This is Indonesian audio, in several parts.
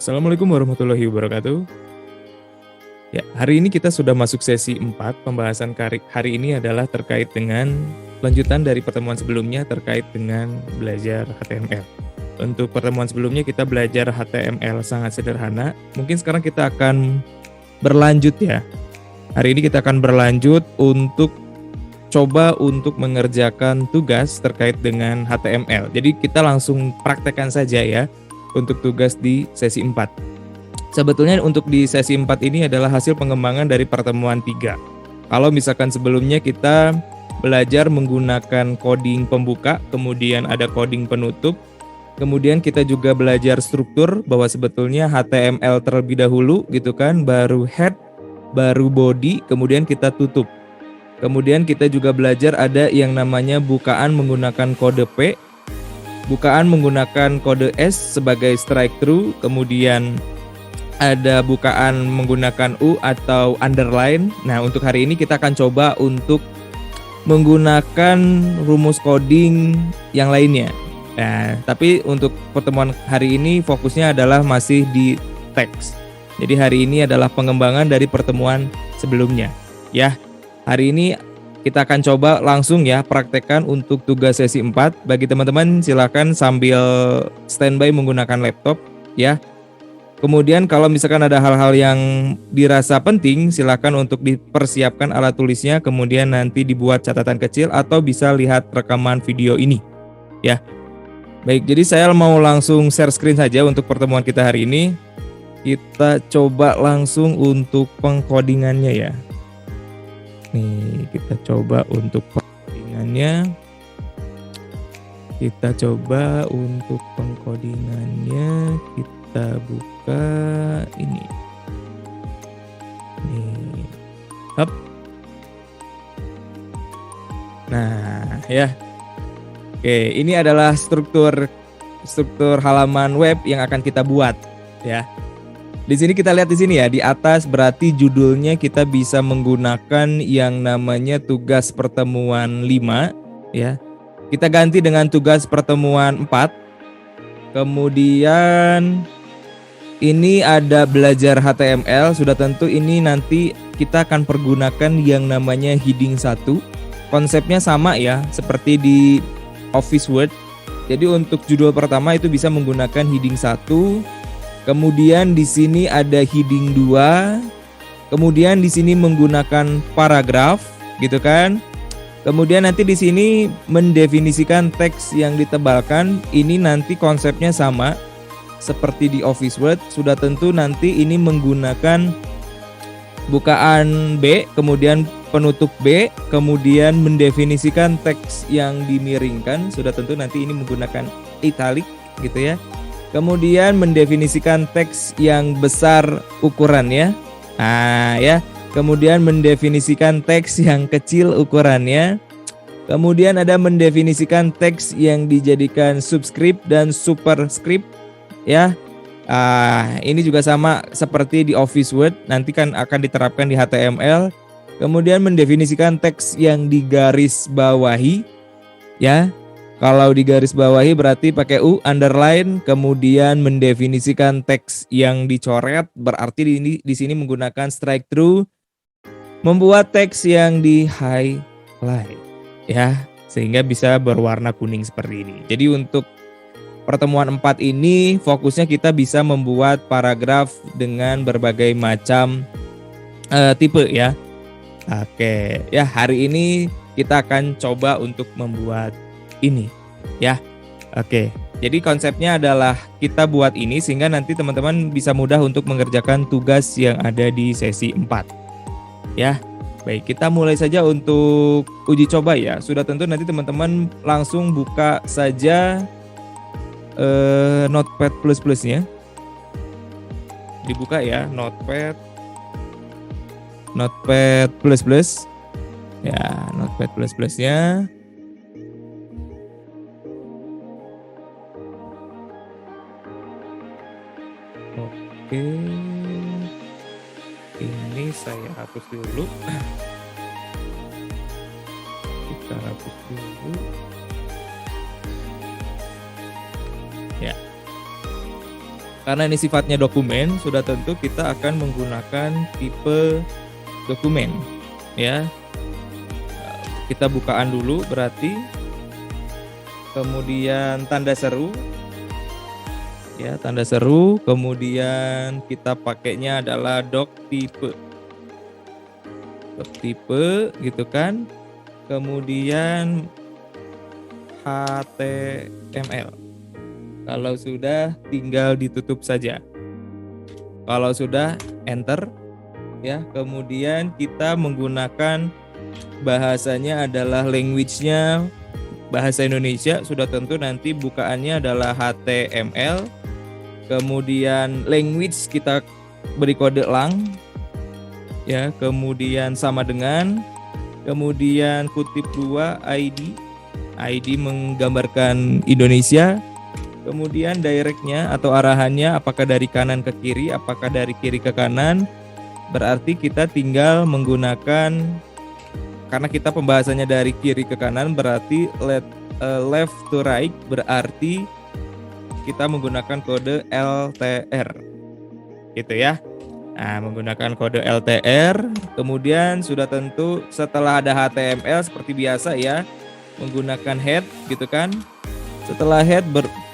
Assalamualaikum warahmatullahi wabarakatuh. Ya, hari ini kita sudah masuk sesi 4. Pembahasan hari ini adalah terkait dengan lanjutan dari pertemuan sebelumnya terkait dengan belajar HTML. Untuk pertemuan sebelumnya kita belajar HTML sangat sederhana. Mungkin sekarang kita akan berlanjut ya. Hari ini kita akan berlanjut untuk coba untuk mengerjakan tugas terkait dengan HTML. Jadi kita langsung praktekkan saja ya untuk tugas di sesi 4. Sebetulnya untuk di sesi 4 ini adalah hasil pengembangan dari pertemuan 3. Kalau misalkan sebelumnya kita belajar menggunakan coding pembuka, kemudian ada coding penutup, kemudian kita juga belajar struktur bahwa sebetulnya HTML terlebih dahulu gitu kan, baru head, baru body, kemudian kita tutup. Kemudian kita juga belajar ada yang namanya bukaan menggunakan kode P, bukaan menggunakan kode S sebagai strike through, kemudian ada bukaan menggunakan U atau underline. Nah, untuk hari ini kita akan coba untuk menggunakan rumus coding yang lainnya. Nah, tapi untuk pertemuan hari ini fokusnya adalah masih di teks. Jadi hari ini adalah pengembangan dari pertemuan sebelumnya. Ya, hari ini kita akan coba langsung ya praktekkan untuk tugas sesi 4. Bagi teman-teman silakan sambil standby menggunakan laptop ya. Kemudian kalau misalkan ada hal-hal yang dirasa penting, silakan untuk dipersiapkan alat tulisnya, kemudian nanti dibuat catatan kecil atau bisa lihat rekaman video ini. Ya. Baik, jadi saya mau langsung share screen saja untuk pertemuan kita hari ini. Kita coba langsung untuk pengkodingannya ya. Nih, kita coba untuk pengkodingannya. Kita buka ini. Nih. Hop. Nah, ya. Oke, ini adalah struktur halaman web yang akan kita buat ya. Di sini kita lihat di sini ya, di atas berarti judulnya kita bisa menggunakan yang namanya tugas pertemuan 5 ya. Kita ganti dengan tugas pertemuan 4. Kemudian ini ada belajar HTML, sudah tentu ini nanti kita akan pergunakan yang namanya heading 1. Konsepnya sama ya, seperti di Office Word. Jadi untuk judul pertama itu bisa menggunakan heading 1. Kemudian di sini ada heading 2. Kemudian di sini menggunakan paragraf, gitu kan? Kemudian nanti di sini mendefinisikan teks yang ditebalkan. Ini nanti konsepnya sama seperti di Office Word. Sudah tentu nanti ini menggunakan bukaan B, kemudian penutup B, kemudian mendefinisikan teks yang dimiringkan. Sudah tentu nanti ini menggunakan italic gitu ya. Kemudian mendefinisikan teks yang besar ukurannya. Nah ya. Kemudian mendefinisikan teks yang kecil ukurannya. Kemudian ada mendefinisikan teks yang dijadikan subscript dan superscript ya. Ini juga sama seperti di Office Word, nanti kan akan diterapkan di HTML. Kemudian mendefinisikan teks yang digaris bawahi ya. Kalau digaris bawahi berarti pakai U underline. Kemudian mendefinisikan teks yang dicoret berarti di sini menggunakan strike through. Membuat teks yang di highlight ya, sehingga bisa berwarna kuning seperti ini. Jadi untuk pertemuan 4 ini fokusnya kita bisa membuat paragraf dengan berbagai macam tipe ya. Oke, ya hari ini kita akan coba untuk membuat ini ya. Oke. Jadi konsepnya adalah kita buat ini sehingga nanti teman-teman bisa mudah untuk mengerjakan tugas yang ada di sesi 4. Ya, baik, kita mulai saja untuk uji coba ya. Sudah tentu nanti teman-teman langsung buka saja Notepad plus-plusnya. Dibuka ya, Notepad plus-plus. Ya, Notepad plus-plusnya. Oke. Ini saya hapus dulu. Kita hapus dulu. Ya. Karena ini sifatnya dokumen, sudah tentu kita akan menggunakan tipe dokumen, ya. Kita bukaan dulu berarti, kemudian tanda seru, ya, tanda seru, kemudian kita pakainya adalah doc tipe gitu kan, kemudian HTML. Kalau sudah tinggal ditutup saja. Kalau sudah enter, ya, kemudian kita menggunakan bahasanya adalah language-nya bahasa Indonesia, sudah tentu nanti bukaannya adalah HTML, kemudian language kita beri kode lang, ya, kemudian sama dengan, kemudian kutip 2 ID menggambarkan Indonesia, kemudian directnya atau arahannya apakah dari kanan ke kiri, apakah dari kiri ke kanan. Berarti kita tinggal menggunakan, karena kita pembahasannya dari kiri ke kanan, berarti left to right, berarti kita menggunakan kode LTR, gitu ya. Nah, menggunakan kode LTR, kemudian sudah tentu setelah ada HTML seperti biasa ya, menggunakan head gitu kan. Setelah head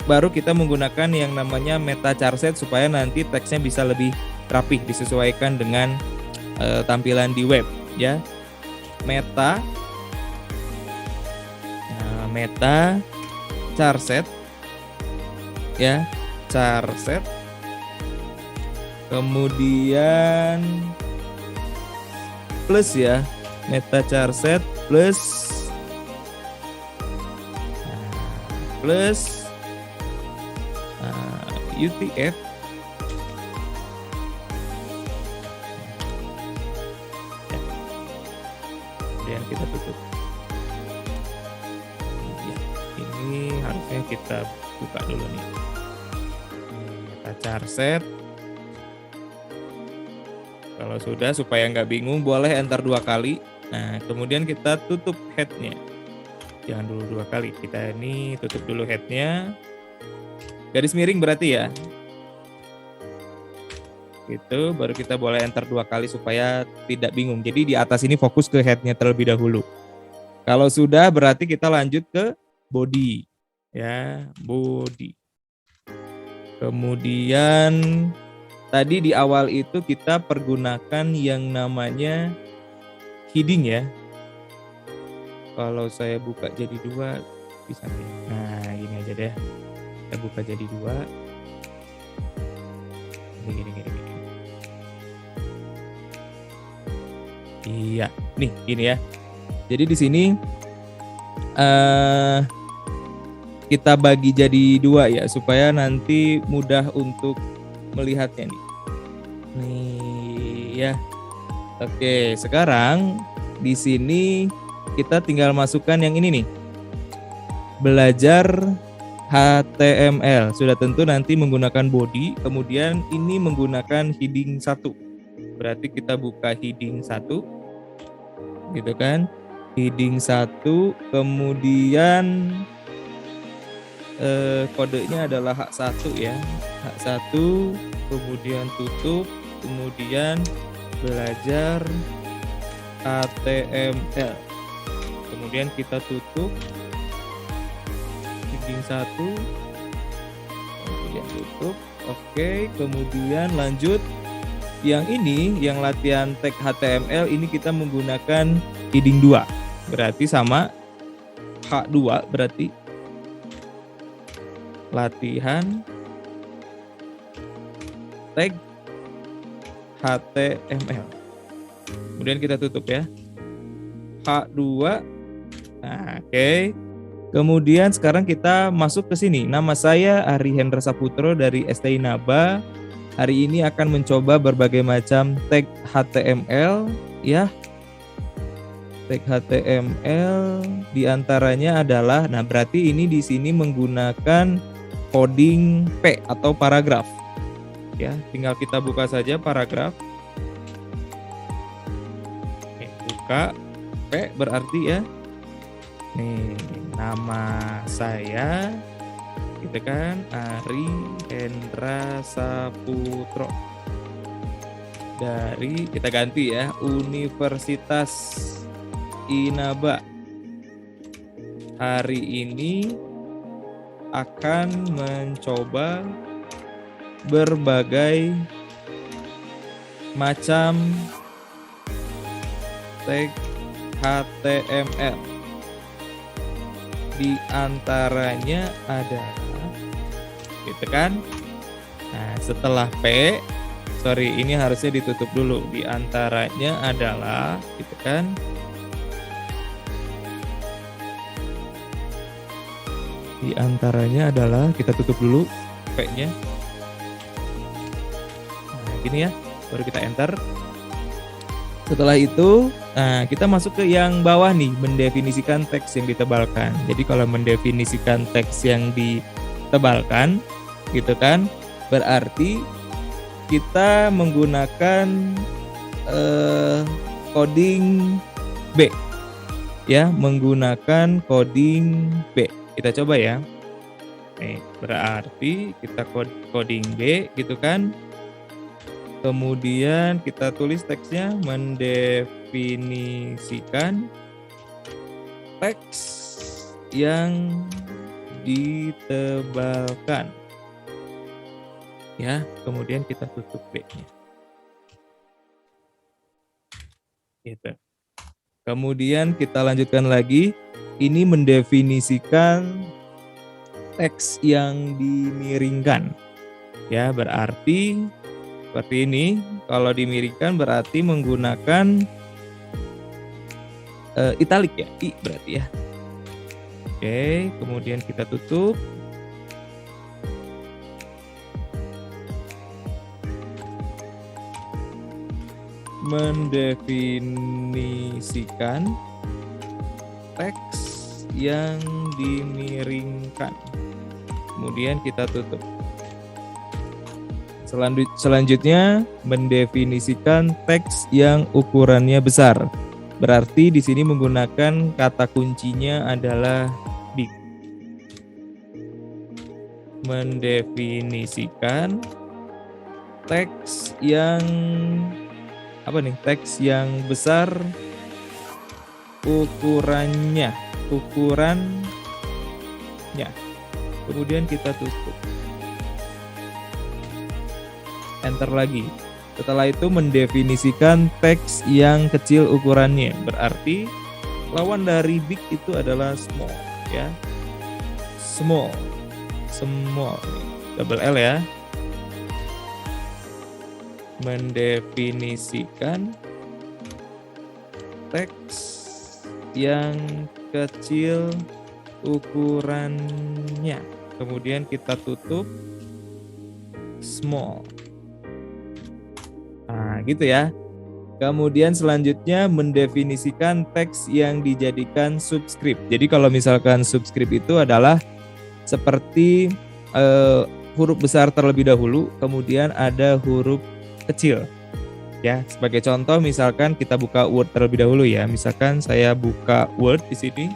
baru kita menggunakan yang namanya meta charset supaya nanti teksnya bisa lebih rapih, disesuaikan dengan tampilan di web, ya. Meta charset, ya, charset, kemudian plus, ya, meta charset plus UTF, kemudian kita tutup. Ya, ini harusnya kita buka dulu nih, meta charset. Kalau sudah, supaya nggak bingung, boleh enter 2 kali. Nah, kemudian kita tutup headnya. Jangan dulu 2 kali, kita ini tutup dulu headnya. Garis miring berarti ya. Gitu, baru kita boleh enter 2 kali supaya tidak bingung. Jadi di atas ini fokus ke headnya terlebih dahulu. Kalau sudah, berarti kita lanjut ke body, ya, body. Kemudian tadi di awal itu kita pergunakan yang namanya heading, ya. Kalau saya buka jadi 2 bisa nih. Nah, gini aja deh. Kita buka jadi 2. Gini. Iya, nih gini ya. Jadi di sini kita bagi jadi 2 ya, supaya nanti mudah untuk melihatnya nih. Nih ya. Oke, sekarang di sini kita tinggal masukkan yang ini nih. Belajar HTML. Sudah tentu nanti menggunakan body, kemudian ini menggunakan heading 1. Berarti kita buka heading 1. Gitu kan? Heading 1, kemudian kodenya adalah H1 ya. H1, kemudian tutup, kemudian belajar HTML. Kemudian kita tutup heading 1, kemudian tutup. Oke, kemudian lanjut. Yang ini, yang latihan tag HTML ini kita menggunakan heading 2. Berarti sama H2, berarti latihan tag HTML. Kemudian kita tutup ya. H2. Nah, oke. Kemudian sekarang kita masuk ke sini. Nama saya Ari Hendra Saputro dari STI Naba. Hari ini akan mencoba berbagai macam tag HTML ya. Tag HTML diantaranya adalah, nah berarti ini di sini menggunakan coding P atau paragraf. Ya, tinggal kita buka saja paragraf. Oke, buka P berarti ya. Nih, nama saya. gitu kan, Ari Hendra Saputro dari, kita ganti ya, Universitas Inaba. Hari ini akan mencoba berbagai macam tag HTML. Di antaranya adalah, gitu kan. Nah, setelah P, sorry, ini harusnya ditutup dulu. Di antaranya adalah, gitu kan. Di antaranya adalah, kita tutup dulu P-nya. Nah, gini ya, baru kita enter. Setelah itu, nah kita masuk ke yang bawah nih, mendefinisikan teks yang ditebalkan. Jadi kalau mendefinisikan teks yang ditebalkan, gitu kan, berarti kita menggunakan coding B, ya, menggunakan coding B. Kita coba ya. Nih, berarti kita coding B, gitu kan. Kemudian kita tulis teksnya, mendefinisikan teks yang ditebalkan. Ya, kemudian kita tutup B-nya. Gitu. Kemudian kita lanjutkan lagi. Ini mendefinisikan teks yang dimiringkan. Ya, berarti seperti ini. Kalau dimiringkan berarti menggunakan italik ya, I berarti ya. Oke, kemudian kita tutup. Mendefinisikan teks yang dimiringkan. Kemudian kita tutup. Selanjutnya, mendefinisikan teks yang ukurannya besar. Berarti di sini menggunakan kata kuncinya adalah big. Mendefinisikan teks yang teks yang besar ukurannya. Kemudian kita tutup. Enter lagi. Setelah itu mendefinisikan teks yang kecil ukurannya. Berarti lawan dari big itu adalah small, ya. Small. Double L ya. Mendefinisikan teks yang kecil ukurannya. Kemudian kita tutup small. Nah, gitu ya. Kemudian selanjutnya mendefinisikan teks yang dijadikan subscript. Jadi kalau misalkan subscript itu adalah seperti huruf besar terlebih dahulu, kemudian ada huruf kecil. Ya, sebagai contoh misalkan kita buka Word terlebih dahulu ya. Misalkan saya buka Word di sini.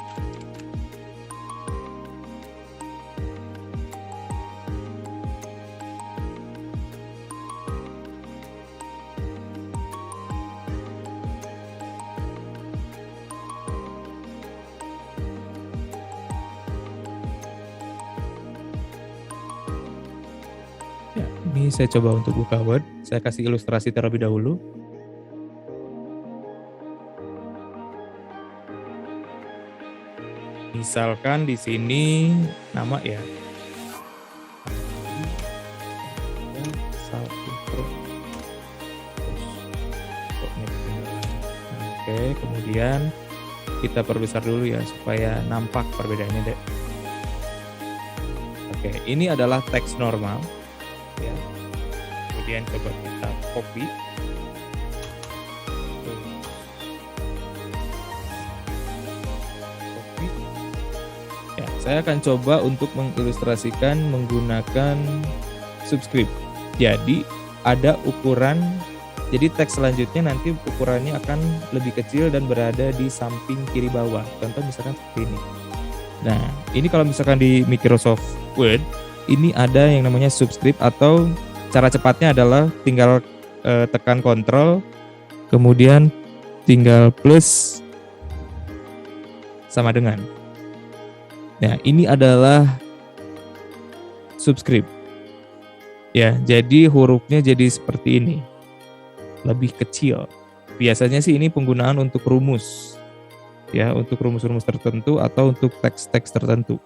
Ini saya coba untuk buka Word. Saya kasih ilustrasi terlebih dahulu. Misalkan di sini nama ya. Oke, kemudian kita perbesar dulu ya supaya nampak perbedaannya deh. Oke, ini adalah teks normal. Ya. Kemudian coba kita copy. Ya, saya akan coba untuk mengilustrasikan menggunakan subscript. Jadi ada ukuran, jadi teks selanjutnya nanti ukurannya akan lebih kecil dan berada di samping kiri bawah. Contoh misalkan seperti ini. Nah, ini kalau misalkan di Microsoft Word, ini ada yang namanya subscript, atau cara cepatnya adalah tinggal tekan Ctrl, kemudian tinggal plus sama dengan. Nah, ini adalah subscript. Ya, jadi hurufnya jadi seperti ini. Lebih kecil. Biasanya sih ini penggunaan untuk rumus. Ya, untuk rumus-rumus tertentu atau untuk teks-teks tertentu.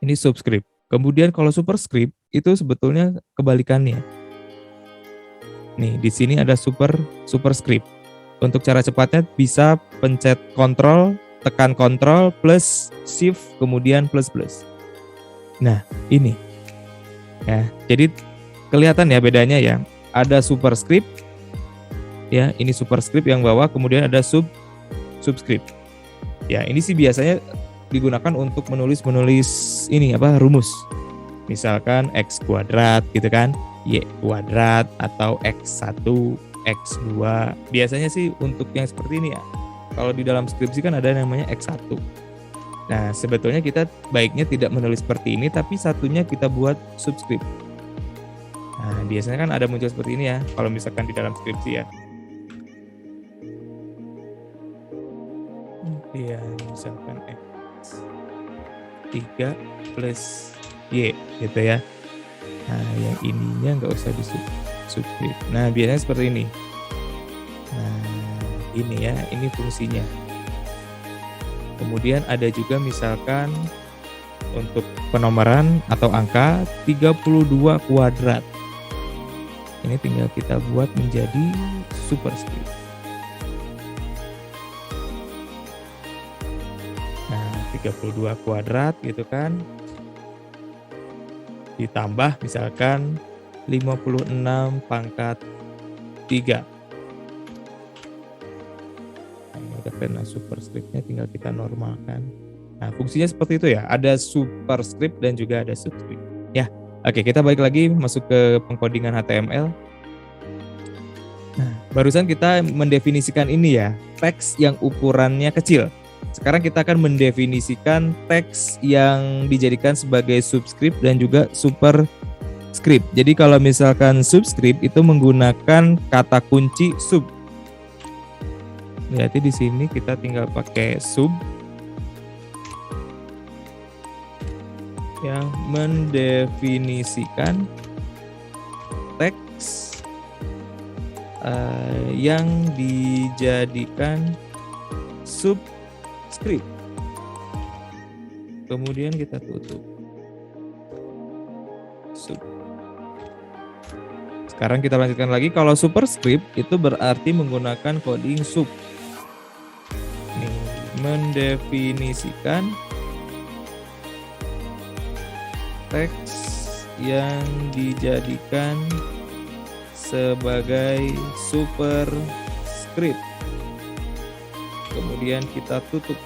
Ini subscript. Kemudian kalau superscript itu sebetulnya kebalikannya. Nih, di sini ada superscript. Untuk cara cepatnya bisa pencet Ctrl, tekan Ctrl plus Shift kemudian plus. Nah, ini. Ya, jadi kelihatan ya bedanya ya. Ada superscript. Ya, ini superscript yang bawah, kemudian ada subscript. Ya, ini sih biasanya digunakan untuk menulis ini rumus. Misalkan x kuadrat gitu kan, y kuadrat atau x1, x2. Biasanya sih untuk yang seperti ini ya. Kalau di dalam skripsi kan ada namanya x1. Nah, sebetulnya kita baiknya tidak menulis seperti ini, tapi satunya kita buat subscript. Nah, biasanya kan ada muncul seperti ini ya, kalau misalkan di dalam skripsi ya. Ya, misalkan x3 plus y gitu ya. Nah, yang ininya nggak usah subscript. Nah, biasanya seperti ini. Nah, ini ya, ini fungsinya. Kemudian ada juga misalkan untuk penomoran atau angka 32 kuadrat. Ini tinggal kita buat menjadi superscript. Nah, 32 kuadrat gitu kan. Ditambah misalkan 56 pangkat 3. Karena superscriptnya tinggal kita normalkan. Nah, fungsinya seperti itu ya. Ada superscript dan juga ada subscript. Ya, oke, kita balik lagi masuk ke pengkodingan HTML. Nah, barusan kita mendefinisikan ini ya, teks yang ukurannya kecil. Sekarang kita akan mendefinisikan teks yang dijadikan sebagai subscript dan juga superscript. Jadi kalau misalkan subscript itu menggunakan kata kunci sub. Berarti di sini kita tinggal pakai sub yang mendefinisikan teks yang dijadikan subscript. Kemudian kita tutup. Sub. Sekarang kita lanjutkan lagi. Kalau superscript itu berarti menggunakan coding sub. Mendefinisikan teks yang dijadikan sebagai superscript. Kemudian kita tutup.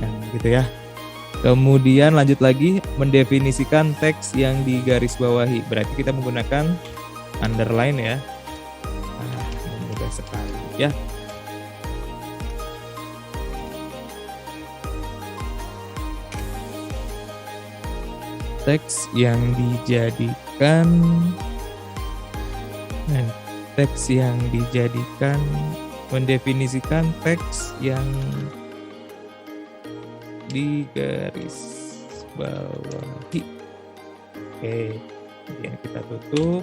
Nah, gitu ya. Kemudian lanjut lagi mendefinisikan teks yang digarisbawahi. Berarti kita menggunakan underline ya. Nah, mudah sekali ya. Teks yang dijadikan mendefinisikan teks yang digarisbawahi. Oke, kemudian kita tutup.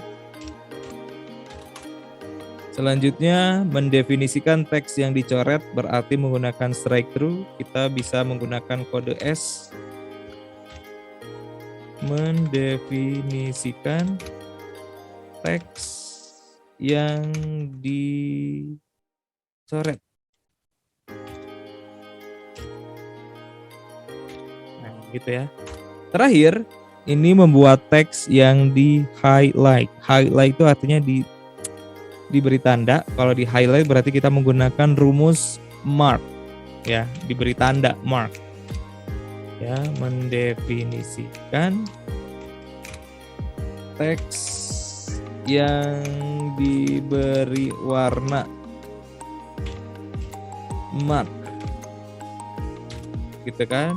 Selanjutnya mendefinisikan teks yang dicoret berarti menggunakan strike through. Kita bisa menggunakan kode S. Mendefinisikan teks yang dicoret. Nah, gitu ya. Terakhir, ini membuat teks yang di highlight. Highlight itu artinya diberi tanda. Kalau di highlight berarti kita menggunakan rumus mark. Ya, diberi tanda mark. Ya, mendefinisikan teks yang diberi warna mark. gitu kan.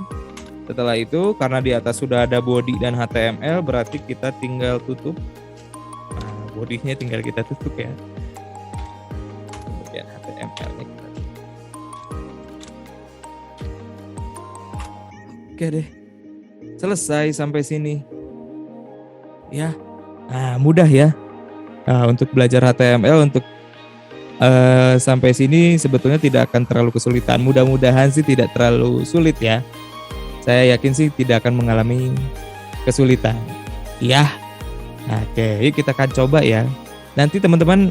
Setelah itu karena di atas sudah ada body dan HTML, berarti kita tinggal tutup. Nah, bodinya tinggal kita tutup ya. Kemudian HTML-nya kita tutup. Oke deh. Selesai sampai sini. Ya. Nah, mudah ya. Nah, untuk belajar HTML untuk sampai sini sebetulnya tidak akan terlalu kesulitan. Mudah-mudahan sih tidak terlalu sulit ya. Saya yakin sih tidak akan mengalami kesulitan. Ya. Oke, yuk kita akan coba ya. Nanti teman-teman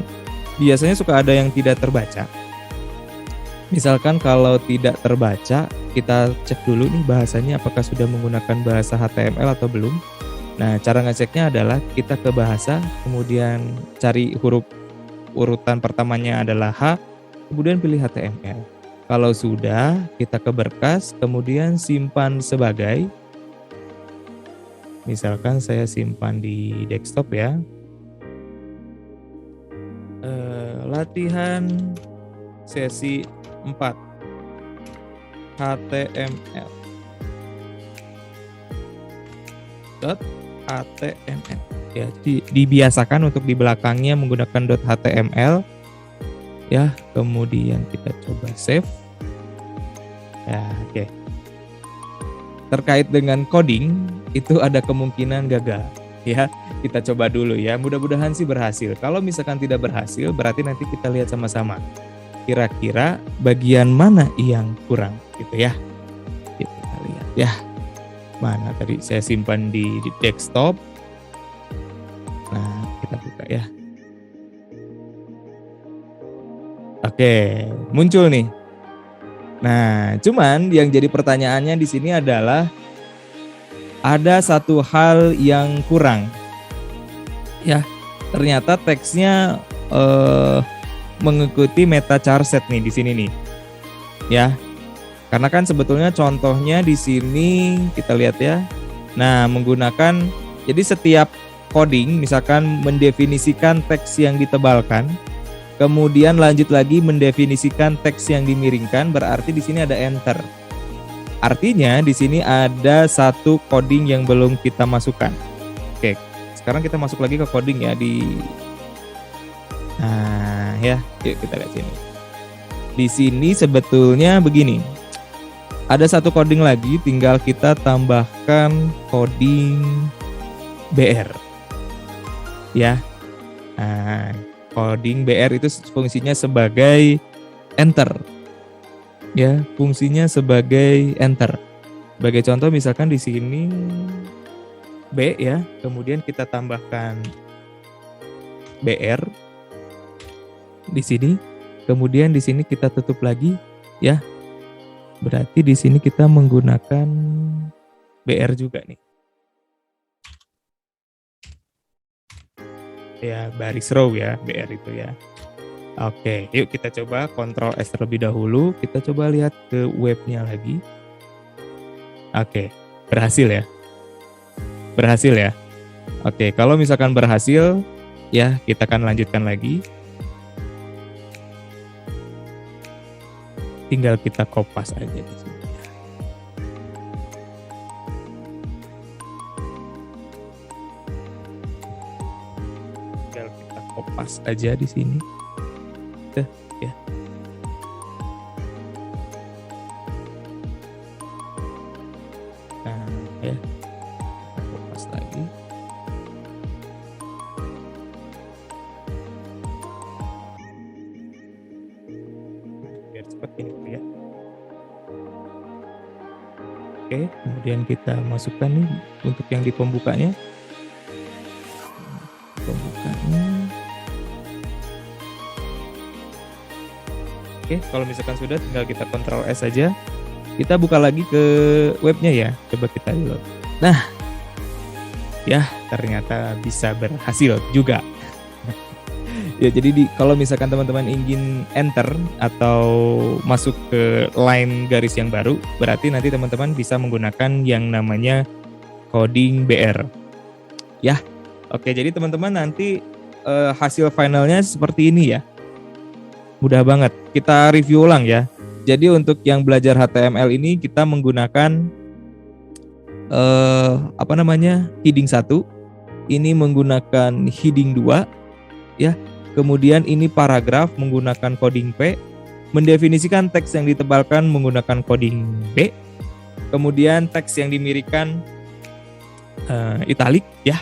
biasanya suka ada yang tidak terbaca. Misalkan kalau tidak terbaca, kita cek dulu nih bahasanya apakah sudah menggunakan bahasa HTML atau belum. Nah, cara ngeceknya adalah kita ke bahasa, kemudian cari huruf urutan pertamanya adalah H, kemudian pilih HTML. Kalau sudah, kita ke berkas, kemudian simpan sebagai. Misalkan saya simpan di desktop ya. Latihan sesi 4 HTML .html ya, dibiasakan untuk di belakangnya menggunakan .html ya, kemudian kita coba save ya. Oke. Terkait dengan coding itu ada kemungkinan gagal ya, kita coba dulu ya, mudah-mudahan sih berhasil. Kalau misalkan tidak berhasil, berarti nanti kita lihat sama-sama kira-kira bagian mana yang kurang gitu ya. Kita lihat ya, mana tadi saya simpan di desktop. Nah, kita buka ya. Oke, muncul nih. Nah, cuman yang jadi pertanyaannya di sini adalah ada satu hal yang kurang. Ya, ternyata teksnya mengikuti meta charset nih di sini nih. Ya. Karena kan sebetulnya contohnya di sini kita lihat ya. Nah, menggunakan jadi setiap coding misalkan mendefinisikan teks yang ditebalkan, kemudian lanjut lagi mendefinisikan teks yang dimiringkan, berarti di sini ada enter. Artinya di sini ada satu coding yang belum kita masukkan. Oke, sekarang kita masuk lagi ke coding ya Nah, ya, yuk kita lihat sini. Di sini sebetulnya begini. Ada satu coding lagi, tinggal kita tambahkan coding BR. Ya. Nah, coding BR itu fungsinya sebagai enter. Ya, fungsinya sebagai enter. Sebagai contoh misalkan di sini B ya, kemudian kita tambahkan BR di sini. Kemudian di sini kita tutup lagi ya. Berarti di sini kita menggunakan BR juga nih. Ya, baris row ya, BR itu ya. Oke, yuk kita coba Ctrl S terlebih dahulu. Kita coba lihat ke webnya lagi. Oke, berhasil ya. Berhasil ya. Oke, kalau misalkan berhasil, ya kita akan lanjutkan lagi. Tinggal kita kopas aja di sini. Tinggal kita kopas aja di sini. Tuh, ya. Nah, ya. Kita kopas lagi. Biar seperti ini ya. Oke, kemudian kita masukkan nih untuk yang di pembukanya. Pembukanya. Oke, kalau misalkan sudah tinggal kita Ctrl S saja. Kita buka lagi ke webnya ya. Coba kita lihat. Nah, ya ternyata bisa berhasil juga. Ya, jadi kalau misalkan teman-teman ingin enter atau masuk ke line garis yang baru, berarti nanti teman-teman bisa menggunakan yang namanya coding BR. Ya, oke. Jadi teman-teman nanti hasil finalnya seperti ini ya. Mudah banget. Kita review ulang ya. Jadi untuk yang belajar HTML ini kita menggunakan heading 1, ini menggunakan heading 2 ya. Kemudian ini paragraf menggunakan coding P, mendefinisikan teks yang ditebalkan menggunakan coding B. Kemudian teks yang dimirikan italic ya.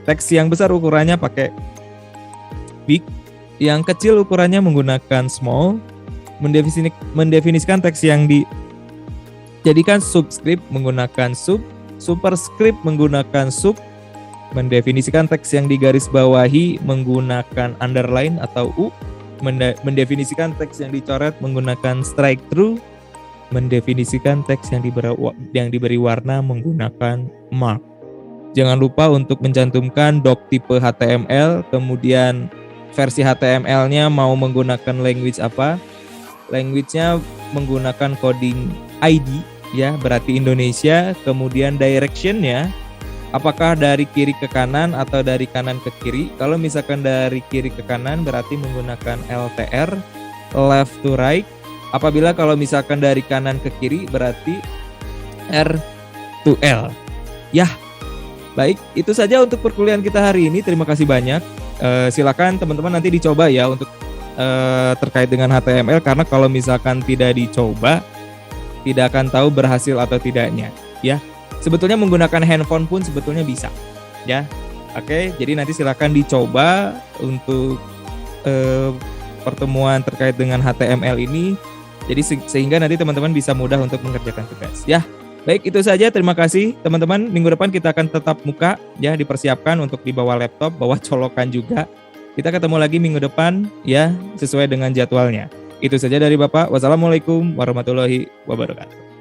Teks yang besar ukurannya pakai big, yang kecil ukurannya menggunakan small. Mendefinisikan teks yang dijadikan subscript menggunakan sub, superscript menggunakan sub. Mendefinisikan teks yang digaris bawahi menggunakan underline atau U. Mendefinisikan teks yang dicoret menggunakan strike through. Mendefinisikan teks yang diberi warna menggunakan mark. Jangan lupa untuk mencantumkan doc tipe HTML, kemudian versi HTML-nya mau menggunakan language apa. Language-nya menggunakan coding ID ya, berarti Indonesia. Kemudian direction-nya apakah dari kiri ke kanan atau dari kanan ke kiri. Kalau misalkan dari kiri ke kanan berarti menggunakan LTR, left to right. Apabila kalau misalkan dari kanan ke kiri berarti R to L. Ya, baik, itu saja untuk perkuliahan kita hari ini. Terima kasih banyak. Silakan teman-teman nanti dicoba ya untuk terkait dengan HTML, karena kalau misalkan tidak dicoba tidak akan tahu berhasil atau tidaknya ya. Sebetulnya menggunakan handphone pun sebetulnya bisa ya. Oke, jadi nanti silakan dicoba untuk pertemuan terkait dengan HTML ini. Jadi sehingga nanti teman-teman bisa mudah untuk mengerjakan tugas ya. Baik, itu saja. Terima kasih teman-teman. Minggu depan kita akan tetap muka ya, dipersiapkan untuk dibawa laptop, bawa colokan juga. Kita ketemu lagi minggu depan ya, sesuai dengan jadwalnya. Itu saja dari Bapak. Wassalamualaikum warahmatullahi wabarakatuh.